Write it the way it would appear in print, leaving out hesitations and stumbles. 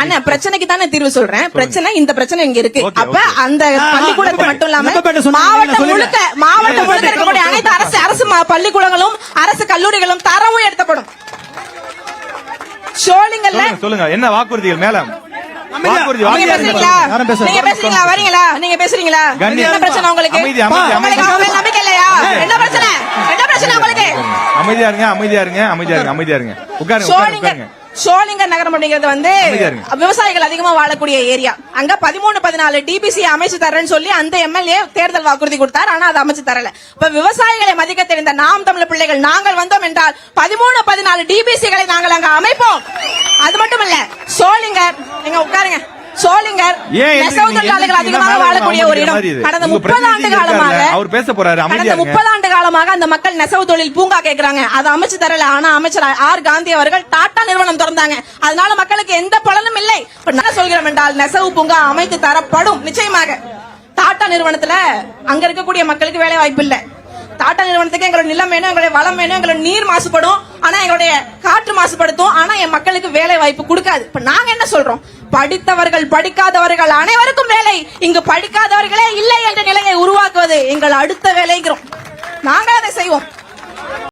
அண்ணா பிரச்சனைக்கு தானே தீர்வு சொல்றேன். பிரச்சனை இந்த பிரச்சனை இங்க இருக்கு. அப்ப அந்த பள்ளிக்கூடத்தை மட்டும் இல்லாம மாவட்டம் முழுக்க இருக்கக்கூடிய அனைத்து அரசு பள்ளிக்கூடங்களும் அரசு கல்லூரிகளும் தரவு எடுத்தப்படும். ஷோலிங்கல்ல சொல்லுங்க என்ன வாக்குறுதிகள் மேல நீங்க பேசுறீங்களா வரீங்களா நீங்க பேசுறீங்களா என்ன பிரச்சனை உங்களுக்கு நம்பிக்கை இல்லையா என்ன பிரச்சனை உங்களுக்கு அமைதியா இருங்க உட்காருங்க ஷோலிங்கர் நகரம் அப்படிங்கிறது வந்து விவசாயிகள் அதிகமா வாழக்கூடிய ஏரியா. அங்க 13-14 டிபிசி அமைச்சு தரேன்னு சொல்லி அந்த எம்எல்ஏ தேர்தல் வாக்குறுதி கொடுத்தார். ஆனா அதை அமைச்சு தரல. இப்ப விவசாயிகளை மதிக்க தெரிந்த நாம் தமிழர் பிள்ளைகள் நாங்கள் வந்தோம் என்றால் 13-14 டிபிசிகளை நாங்கள் அங்க அமைப்போம். அது மட்டும் இல்ல ஷோலிங்கர் நீங்க உட்காருங்க. ஷோலிங்கர் நெசவு தொழிலாளர்கள் அதிகமாக வாழக்கூடிய ஒரு இடம். கடந்த 30 ஆண்டு காலமாக அவர் பேச போறாரு. கடந்த 30 ஆண்டு காலமாக அந்த மக்கள் நெசவு தொழில் பூங்கா கேட்கிறாங்க. அதை அமைச்சு தரல. ஆனா அமைச்சர் ஆர் காந்தி அவர்கள் டாடா நிறுவனம் திறந்தாங்க. அதனால மக்களுக்கு எந்த பலனும் இல்லை. இப்ப என்ன சொல்கிறோம் என்றால் நெசவு பூங்கா அமைத்து தரப்படும். நிச்சயமாக டாடா நிறுவனத்துல அங்க இருக்கக்கூடிய மக்களுக்கு வேலை வாய்ப்பு இல்ல. டாடா நிறுவனத்துக்கு எங்களோட நிலம் வேணும், எங்களுடைய வளம் வேணும், எங்களோட நீர் மாசுபடும், ஆனா எங்களுடைய காற்று மாசுபடுத்தும், ஆனா என் மக்களுக்கு வேலை வாய்ப்பு கொடுக்காது. இப்ப நாங்க என்ன சொல்றோம்? படித்தவர்கள் படிக்காதவர்கள் அனைவருக்கும் வேலை. இங்கு படிக்காதவர்களே இல்லை என்ற நிலையை உருவாக்குவது எங்கள் அடுத்த வேலைங்கிறோம். நாங்க அதை செய்வோம்.